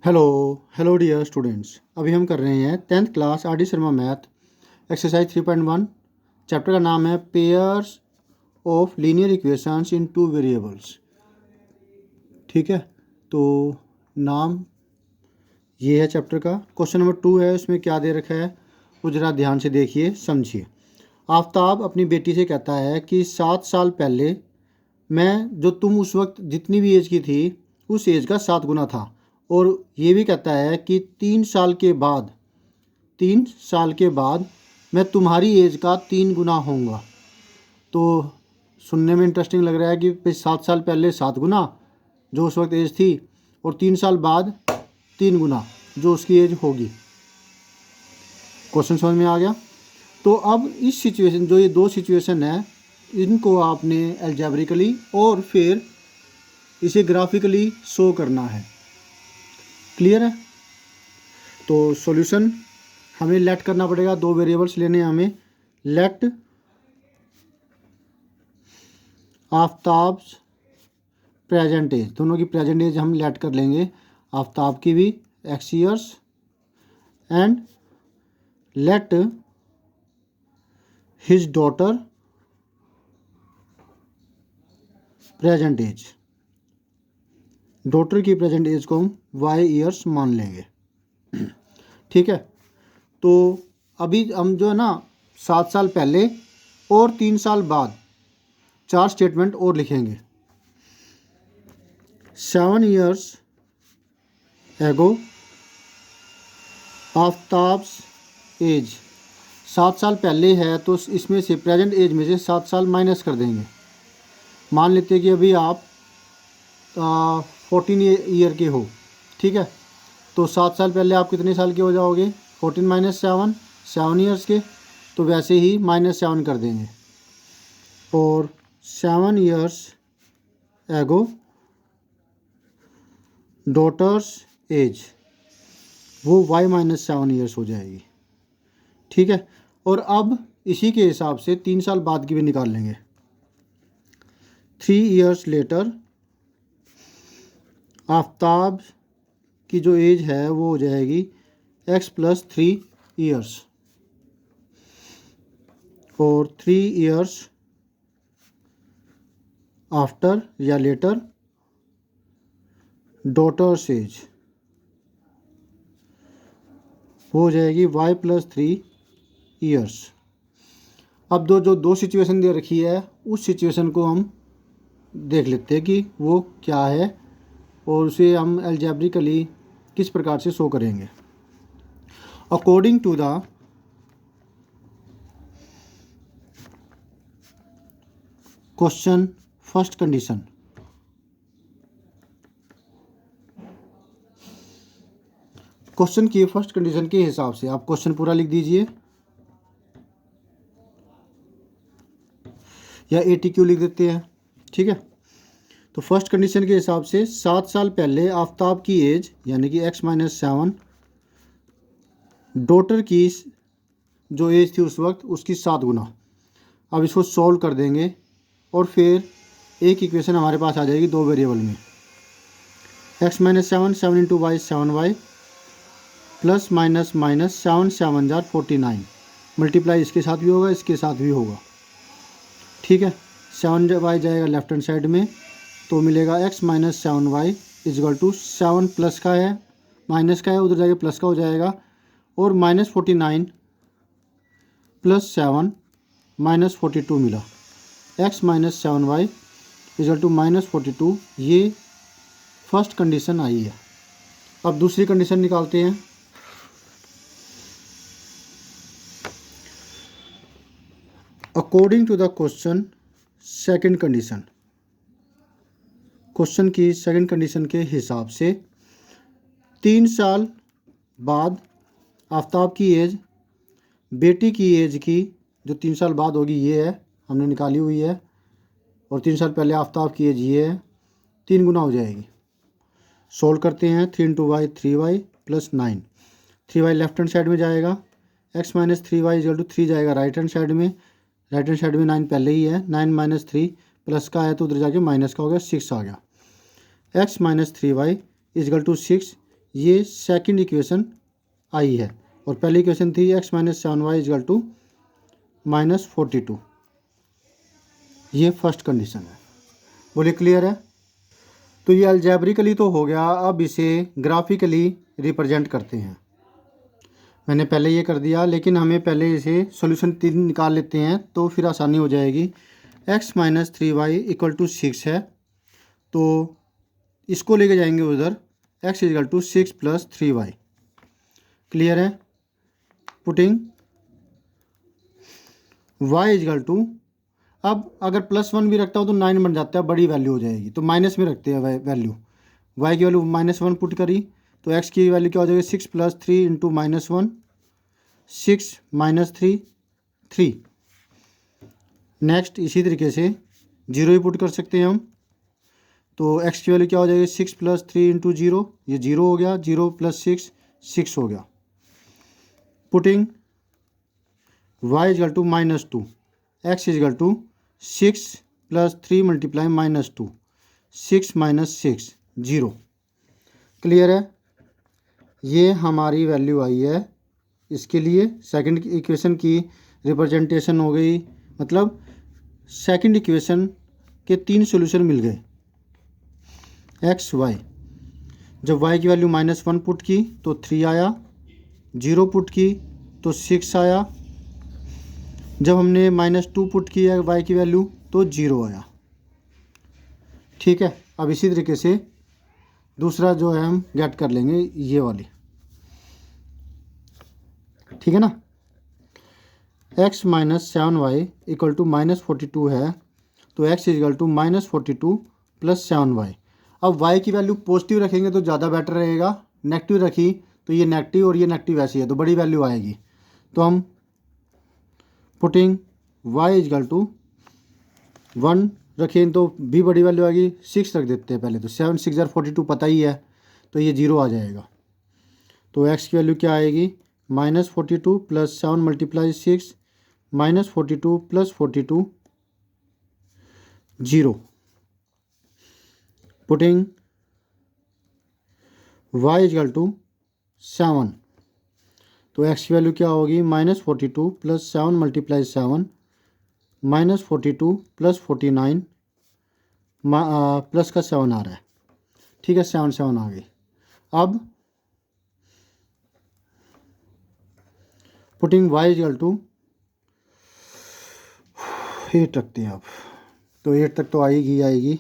Hello hello dear students. अभी हम कर रहे हैं 10th class R D Sharma math exercise 3.1। Chapter का नाम है pairs of linear equations in two variables. ठीक है, तो नाम ये है चैप्टर का। क्वेश्चन नंबर 2 है, उसमें क्या दे रखा है वो ज़रा ध्यान से देखिए समझिए। आफ्ताब अपनी बेटी से कहता है कि 7 साल पहले मैं जो तुम उस वक्त जितनी भी एज की थी उस एज का 7 गुना था, और ये भी कहता है कि 3 साल के बाद मैं तुम्हारी एज का 3 गुना होऊंगा। तो सुनने में इंटरेस्टिंग लग रहा है कि भाई 7 साल पहले 7 गुना जो उस वक्त एज थी, और 3 साल बाद 3 गुना जो उसकी एज होगी। क्वेश्चन समझ में आ गया? तो अब इस सिचुएशन, जो ये दो सिचुएशन है, इनको आपने एल्जेब्रिकली और फिर इसे ग्राफिकली शो करना है। क्लियर है? तो सॉल्यूशन हमें लेट करना पड़ेगा। दो वेरिएबल्स लेने हैं हमें। लेट आफ्ताब प्रेजेंट एज, दोनों की प्रेजेंट एज हम लेट कर लेंगे, आफ्ताब की भी x years, and let his daughter present age, daughter की प्रेजेंट एज को हम y ईयर्स मान लेंगे। ठीक है, तो अभी हम जो है ना 7 साल पहले और 3 साल बाद 4 स्टेटमेंट और लिखेंगे। 7 years ago आफ्ताब्स एज, 7 साल पहले है तो इसमें से प्रेजेंट एज में से 7 साल माइनस कर देंगे। मान लेते हैं कि अभी आप 14 ईयर के हो। ठीक है, तो 7 साल पहले आप कितने साल के हो जाओगे? 14 माइनस 7, 7 ईयर्स के। तो वैसे ही -7 कर देंगे, और 7 years ago डॉटर्स एज, वो y-7 ईयर्स हो जाएगी। ठीक है, और अब इसी के हिसाब से 3 साल बाद की भी निकाल लेंगे। 3 years लेटर आफ्ताब की जो एज है वो हो जाएगी x + 3 ईयर्स, और 3 years आफ्टर या लेटर डॉटर्स एज, वो हो जाएगी y + 3 ईयर्स। अब जो दो सिचुएशन दे रखी है उस सिचुएशन को हम देख लेते हैं कि वो क्या है, और उसे हम एल्जेब्रिकली किस प्रकार से शो करेंगे। According to the question first condition, question की फर्स्ट कंडीशन के हिसाब से आप क्वेश्चन पूरा लिख दीजिए, या ATQ लिख देते हैं। ठीक है, तो फर्स्ट कंडीशन के हिसाब से 7 साल पहले आफ्ताब की एज यानी कि x-7, डॉटर की जो एज थी उस वक्त उसकी 7 गुना। अब इसको सॉल्व कर देंगे, और फिर एक इक्वेशन हमारे पास आ जाएगी दो वेरिएबल में। x-7, 7 × y 7y, plus minus minus 7 7 jar 49, multiply इसके साथ भी होगा इसके साथ भी होगा। ठीक है, 7y जाएगा लेफ्ट हैंड साइड में, तो मिलेगा x-7y = 7 प्लस का है माइनस का है, उधर जाके प्लस का हो जाएगा, और -49 + 7 -42 मिला। x-7y = -42, ये फर्स्ट कंडीशन आई है। अब दूसरी कंडीशन निकालते हैं। According to the question second condition, question की सेकंड कंडीशन के हिसाब से 3 साल बाद आफ्ताब की एज बेटी की एज की जो 3 साल बाद होगी ये है, हमने निकाली हुई है, और 3 साल पहले आफ्ताब की एज ये है, 3 गुना हो जाएगी। सोल्व करते हैं। 3 × y 3y + 9, 3y left hand side में जाएगा, x-3y = 3 जाएगा राइट हैंड साइड में, राइट हैंड साइड में 9 पहले ही है, 9 - 3 प्लस का है तो उधर जाके माइनस का हो गया, 6 आ गया। x-3y = 6, ये सेकंड इक्वेशन आई है और पहली इक्वेशन थी x minus 7y is equal to -42। ये फर्स्ट कंडीशन है। बोलिए क्लियर है। तो ये अलजेब्रिकली तो हो गया, अब इसे ग्राफिकली रिप्रेजेंट करते हैं। मैंने पहले ये कर दिया, लेकिन हमें पहले इसे सॉल्यूशन 3 निकाल लेते हैं तो फिर आसानी हो जाएगी। x minus 3y equal to 6 है, तो इसको लेके जाएंगे उधर, x is equal to 6 plus 3y। Clear है। पुटिंग y इजकल टू, अब अगर +1 भी रखता हूँ तो 9 बन जाता है, बड़ी वैल्यू हो जाएगी, तो माइनस में रखते हैं वैल्यू। y की वैल्यू -1 पुट करी तो x की वैल्यू क्या हो जाएगी 6 + 3 इंटू -1, 6 - 3 3। नेक्स्ट इसी तरीके से 0 ही पुट कर सकते हैं हम, तो x की वैल्यू क्या हो जाएगी 6 + 3 इंटू 0, ये 0 हो गया, 0 + 6 6 हो गया। Putting y is equal to -2, x is equal to 6 + 3 × -2, 6 - 6 0। Clear है। ये हमारी वैल्यू आई है। इसके लिए सेकंड इक्वेशन की रिप्रेजेंटेशन हो गई, मतलब सेकंड इक्वेशन के 3 सॉल्यूशन मिल गए। एक्स वाई, जब y की वैल्यू -1 पुट की तो 3 आया, 0 पुट की तो 6 आया, जब हमने -2 पुट किया y की वैल्यू तो 0 आया। ठीक है। अब इसी तरीके से दूसरा जो है हम गेट कर लेंगे, ये वाली। ठीक है ना। x minus 7y equal to -42 है, तो x इजकल टू -42 + 7y। अब y की वैल्यू पॉजिटिव रखेंगे तो ज़्यादा बेटर रहेगा, नेगेटिव रखी तो ये नेगेटिव और ये नेगेटिव ऐसी है तो बड़ी वैल्यू आएगी। तो हम पुटिंग y इजकल टू 1 रखें तो भी बड़ी वैल्यू आएगी, 6 रख देते हैं पहले, तो 7 6 42 पता ही है, तो ये 0 आ जाएगा। तो x की वैल्यू क्या आएगी -42 + 7 × 6 -42 + 42 0। पुटिंग y इजकल टू 7, तो x की वैल्यू क्या होगी -42 + 7 × 7 -42 + 49 प्लस का 7 आ रहा है। ठीक है, 7 7 आ गई। अब पुटिंग y इजकल टू 8 रखते हैं। अब तो 8 तक तो आएगी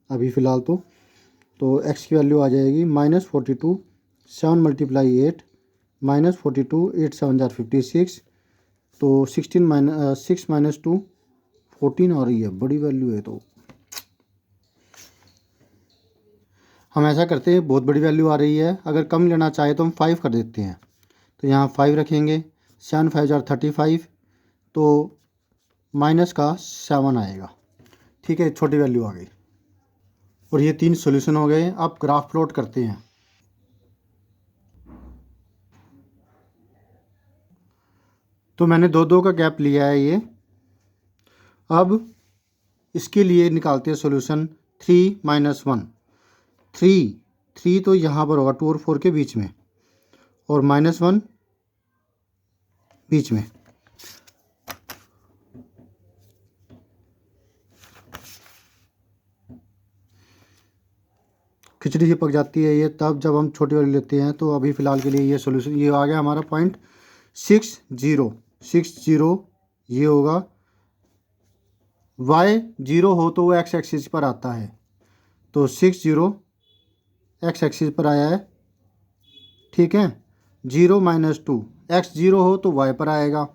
अभी फ़िलहाल तो x की वैल्यू आ जाएगी -42 7 × 8 -42 8 7 56, तो 16 6 - 2 14 आ रही है, बड़ी वैल्यू है। तो हम ऐसा करते हैं, बहुत बड़ी वैल्यू आ रही है, अगर कम लेना चाहे तो हम 5 कर देते हैं, तो यहाँ 5 रखेंगे, 7 5 35, तो माइनस का 7 आएगा। ठीक है, छोटी वैल्यू आ गई और ये 3 सॉल्यूशन हो गए। अब ग्राफ प्लॉट करते हैं। तो मैंने 2 2 का गैप लिया है ये। अब इसके लिए निकालते हैं सॉल्यूशन 3 - 1। 3 तो यहाँ पर होगा 2 और 4 के बीच में, और -1 बीच में। खिचड़ी से पक जाती है ये तब जब हम छोटी वाली लेते हैं। तो अभी फ़िलहाल के लिए ये सॉल्यूशन, ये आ गया हमारा पॉइंट 6 0 6 0। ये होगा y 0 हो तो वो x एक्सिस पर आता है, तो 6 0 x एक्सिस पर आया है। ठीक है, 0 - 2 x 0 हो तो y पर आएगा,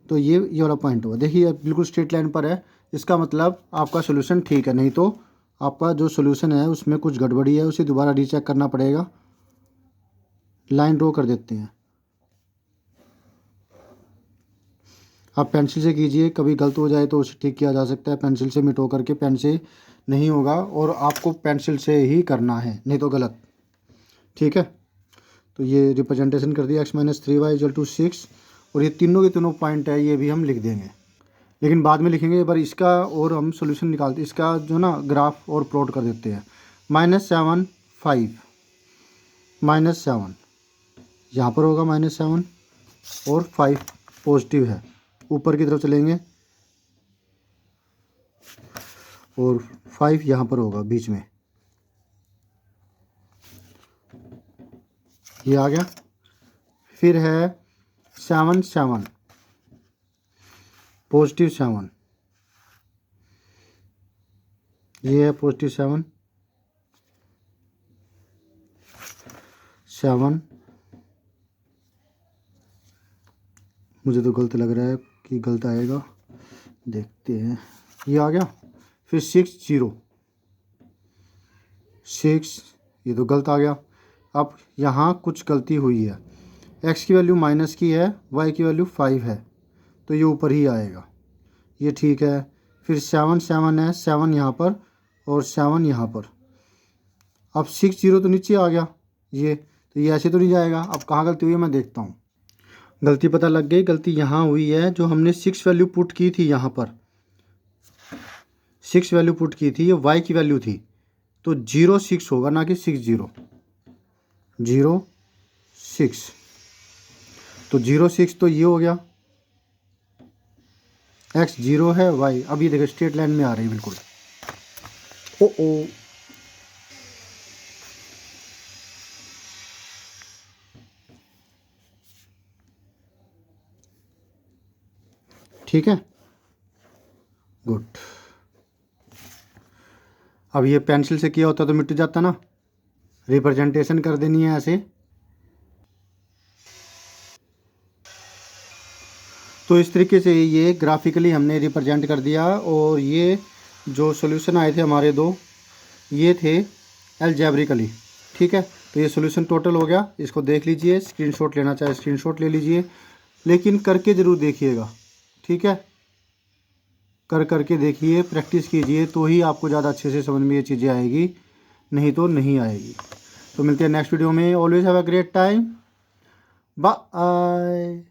तो ये वाला पॉइंट हुआ। देखिए बिल्कुल स्ट्रेट लाइन पर है, इसका मतलब आपका सोल्यूशन ठीक है, नहीं तो आपका जो सोल्यूशन है उसमें कुछ गड़बड़ी है, उसे दोबारा रीचेक करना पड़ेगा। लाइन ड्रॉ कर देते हैं। आप पेंसिल से कीजिए, कभी गलत हो जाए तो उसे ठीक किया जा सकता है, पेंसिल से मिटो करके। पेन से नहीं होगा और आपको पेंसिल से ही करना है, नहीं तो गलत। ठीक है, तो ये रिप्रेजेंटेशन कर दिया x - 3y = 6, और ये तीनों के तीनों पॉइंट है, ये भी हम लिख देंगे, लेकिन बाद में लिखेंगे। पर इसका और हम सॉल्यूशन निकालते, इसका जो ना ग्राफ और प्लॉट कर देते हैं। -7 5, -7 यहाँ पर होगा -7 और 5 पॉजिटिव है, ऊपर की तरफ चलेंगे और 5 यहाँ पर होगा बीच में, ये आ गया। फिर है 7 7 पॉजिटिव 7, ये है पॉजिटिव 7 7, मुझे तो गलत लग रहा है कि गलत आएगा, देखते हैं, ये आ गया। फिर 6 0 6, ये तो गलत आ गया। अब यहाँ कुछ गलती हुई है, x की वैल्यू माइनस की है, y की वैल्यू 5 है, तो ये ऊपर ही आएगा, ये ठीक है। फिर 7 7 है, 7 यहाँ पर और 7 यहाँ पर। अब 6 0 तो नीचे आ गया, ये तो ये ऐसे तो नहीं जाएगा। अब कहाँ गलती हुई है मैं देखता हूँ। गलती पता लग गई, गलती यहाँ हुई है, जो हमने 6 वैल्यू पुट की थी, यहाँ पर 6 वैल्यू पुट की थी, ये y की वैल्यू थी, तो 0 6 होगा, ना कि 6 0 0 6, तो 0 6 तो ये हो गया, x 0 है, y अब ये देखो स्ट्रेट लाइन में आ रही है बिल्कुल। ओ ठीक है, गुड। अब ये पेंसिल से किया होता तो मिट जाता ना, रिप्रेजेंटेशन कर देनी है ऐसे। तो इस तरीके से ये ग्राफिकली हमने रिप्रेजेंट कर दिया, और ये जो सॉल्यूशन आए थे हमारे दो, ये थे अलजेब्रिकली, ठीक है। तो ये सॉल्यूशन टोटल हो गया, इसको देख लीजिए, स्क्रीनशॉट लेना चाहे स्क्रीनशॉट ले लीजिए, लेकिन करके ज़रूर देखिएगा, ठीक है। करके देखिए, प्रैक्टिस कीजिए, तो ही आपको ज़्यादा अच्छे से समझ में ये चीज़ें आएगी, नहीं तो नहीं आएगी। तो मिलते हैं नेक्स्ट वीडियो में। Always have a great time, bye.